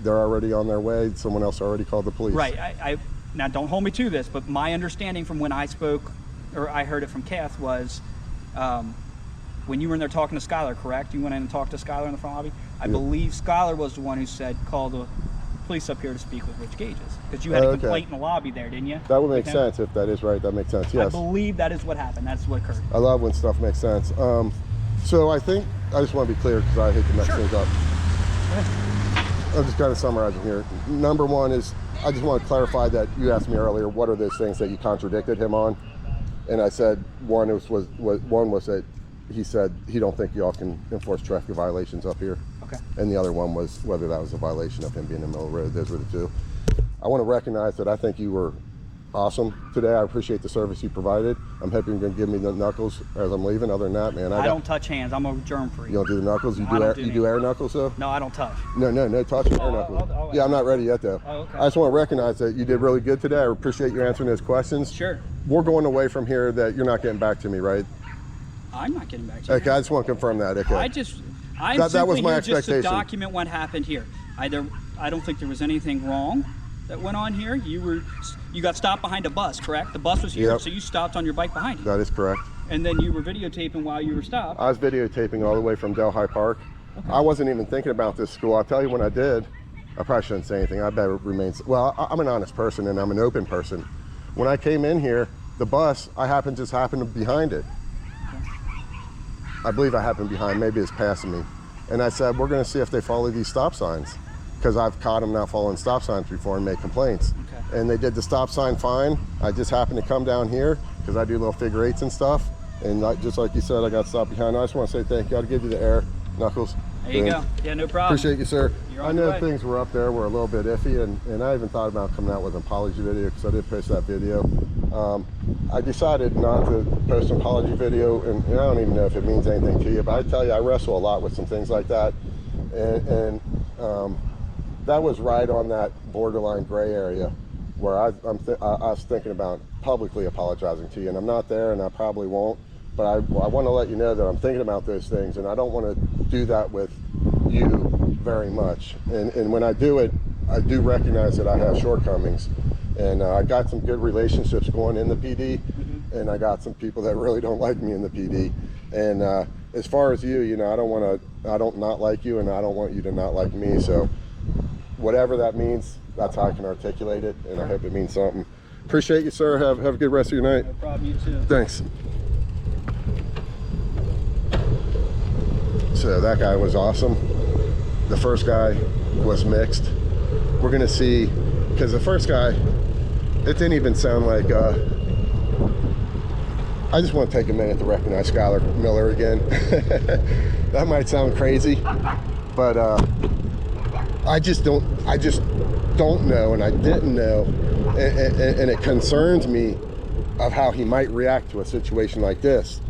S1: they're already on their way. Someone else already called the police.
S3: Right. I now don't hold me to this, but my understanding from when I spoke, or I heard it from Kath, was when you were in there talking to Skylar, correct? You went in and talked to Skylar in the front lobby? I believe Skylar was the one who said, call the police up here to speak with Rich Gages. Because you had a complaint in the lobby there, didn't you?
S1: That would make sense if that is right. That makes sense, yes.
S3: I believe that is what happened. That's what occurred.
S1: I love when stuff makes sense. So I just want to be clear because I hate to mess things up. I'm just kind of summarizing here. Number one is, I just want to clarify that you asked me earlier, what are those things that you contradicted him on? And I said one was that he said he don't think y'all can enforce traffic violations up here.
S3: Okay.
S1: And the other one was whether that was a violation of him being in the middle of the road. Those were the two. I want to recognize that I think you were awesome today. I appreciate the service you provided. I'm hoping you're going to give me the knuckles as I'm leaving. Other than that, man,
S3: I don't touch hands. I'm a germ free.
S1: You don't do the knuckles? You
S3: I don't do
S1: you do air knuckles though?
S3: No, I don't touch.
S1: No touching air knuckles. Yeah, I'm not ready yet though.
S3: Oh, okay.
S1: I just want to recognize that you did really good today. I appreciate you answering those questions.
S3: Sure.
S1: We're going away from here that you're not getting back to me, right?
S3: I'm not getting back to you.
S1: Okay, I just want to confirm that. Okay.
S3: That
S1: was my
S3: just to
S1: expectation.
S3: document what happened here. I don't think there was anything wrong that went on here. You got stopped behind a bus, correct? The bus was here,
S1: Yep.
S3: so you stopped on your bike behind it.
S1: That is correct.
S3: And then you were videotaping while you were stopped.
S1: I was videotaping all the way from Delhi Park.
S3: Okay.
S1: I wasn't even thinking about this school. I'll tell you when I did. I probably shouldn't say anything. I better remain. Well, I'm an honest person and I'm an open person. When I came in here, the bus, I happened behind it. I believe I happened behind, maybe it's passing me. And I said, we're gonna see if they follow these stop signs, because I've caught them not following stop signs before and made complaints.
S3: Okay.
S1: And they did the stop sign fine. I just happened to come down here because I do little figure eights and stuff. And just like you said, I got stopped behind. I just want to say thank you. I'll give you the air knuckles.
S3: There you go. Yeah, no problem.
S1: Appreciate you, sir.
S3: You're
S1: I
S3: on your
S1: know
S3: way.
S1: things were up there were a little bit iffy, and I even thought about coming out with an apology video because I did post that video. I decided not to post an apology video, and I don't even know if it means anything to you, but I tell you, I wrestle a lot with some things like that, and that was right on that borderline gray area where I was thinking about publicly apologizing to you, and I'm not there, and I probably won't. But I want to let you know that I'm thinking about those things, and I don't want to do that with you very much. And when I do it, I do recognize that I have shortcomings. And I got some good relationships going in the PD, and I got some people that really don't like me in the PD. And as far as you, I don't not like you, and I don't want you to not like me. So whatever that means, that's how I can articulate it, and I hope it means something. Appreciate you, sir. Have a good rest of your night.
S3: No problem, you too.
S1: Thanks. So that guy was awesome. The first guy was mixed. We're gonna see, because the first guy, it didn't even sound like, I just want to take a minute to recognize Skylar Miller again. That might sound crazy, but I just don't know, and I didn't know, and it concerns me of how he might react to a situation like this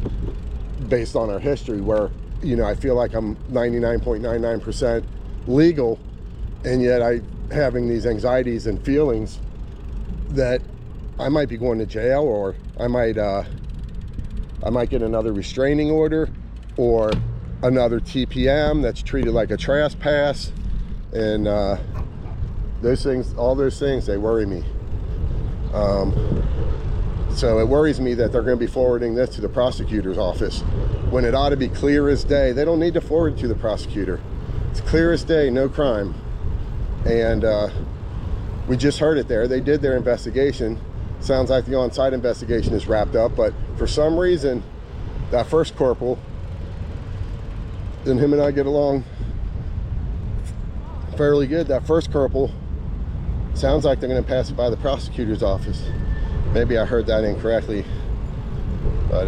S1: based on our history where, I feel like I'm 99.99% legal, and yet I'm having these anxieties and feelings that I might be going to jail, or I might get another restraining order or another TPM that's treated like a trespass, and all those things, they worry me. So it worries me that they're going to be forwarding this to the prosecutor's office when it ought to be clear as day. They don't need to forward it to the prosecutor. It's clear as day, no crime. And we just heard it there. They did their investigation. Sounds like the on-site investigation is wrapped up, but for some reason, that first corporal, and him and I get along fairly good. That first corporal sounds like they're going to pass it by the prosecutor's office. Maybe I heard that incorrectly, but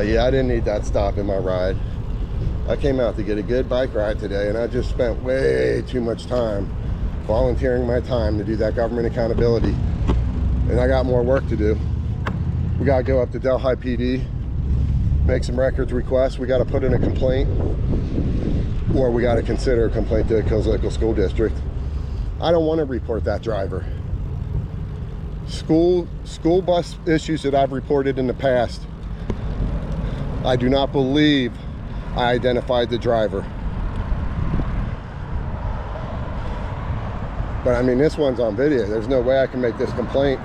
S1: yeah, I didn't need that stop in my ride. I came out to get a good bike ride today, and I just spent way too much time volunteering my time to do that government accountability, and I got more work to do. We got to go up to Delhi PD, make some records requests. We got to put in a complaint, or we got to consider a complaint to the Kills Local School District. I don't want to report that driver. School bus issues that I've reported in the past, I do not believe I identified the driver. But I mean, this one's on video. There's no way I can make this complaint,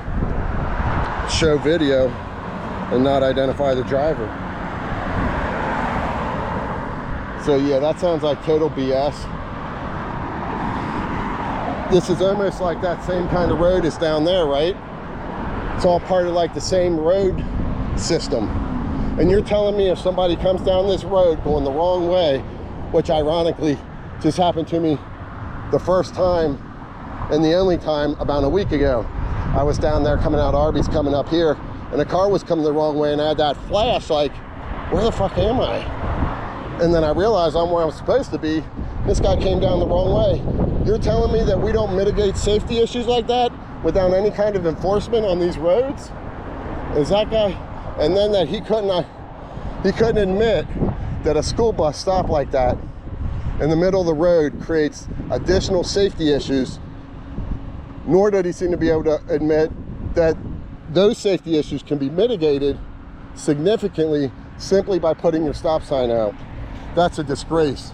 S1: show video, and not identify the driver. So yeah, that sounds like total BS. This is almost like that same kind of road is down there, right? It's all part of like the same road system. And you're telling me if somebody comes down this road going the wrong way, which ironically just happened to me the first time and the only time about a week ago. I was down there coming out of Arby's, coming up here, and a car was coming the wrong way, and I had that flash like, where the fuck am I? And then I realized I'm where I'm supposed to be. This guy came down the wrong way. You're telling me that we don't mitigate safety issues like that without any kind of enforcement on these roads? Is that guy? And then that he couldn't admit that a school bus stop like that in the middle of the road creates additional safety issues, nor did he seem to be able to admit that those safety issues can be mitigated significantly simply by putting your stop sign out. That's a disgrace.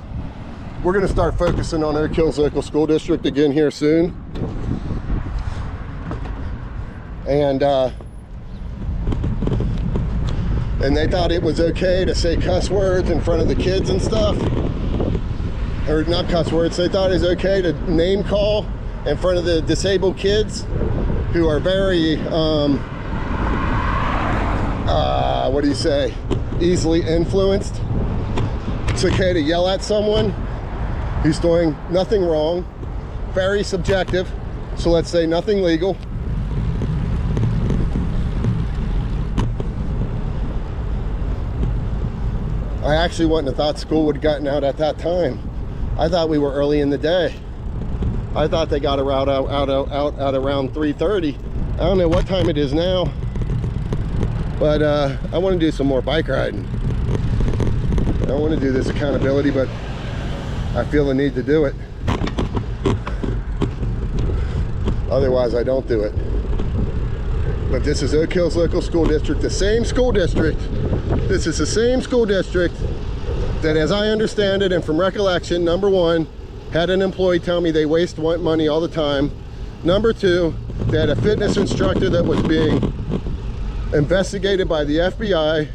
S1: We're going to start focusing on Oak Hills Local School District again here soon. And they thought it was okay to say cuss words in front of the kids and stuff. Or not cuss words, they thought it was okay to name call in front of the disabled kids who are very, what do you say, easily influenced. It's okay to yell at someone who's doing nothing wrong, very subjective, so let's say nothing legal. I actually wouldn't have thought school would have gotten out at that time. I thought we were early in the day. I thought they got out at around 3:30. I don't know what time it is now, but I want to do some more bike riding. I want to do this accountability, but I feel the need to do it. Otherwise, I don't do it. But this is Oak Hills Local School District, the same school district. This is the same school district that, as I understand it, and from recollection, number one, had an employee tell me they waste money all the time. Number two, they had a fitness instructor that was being investigated by the FBI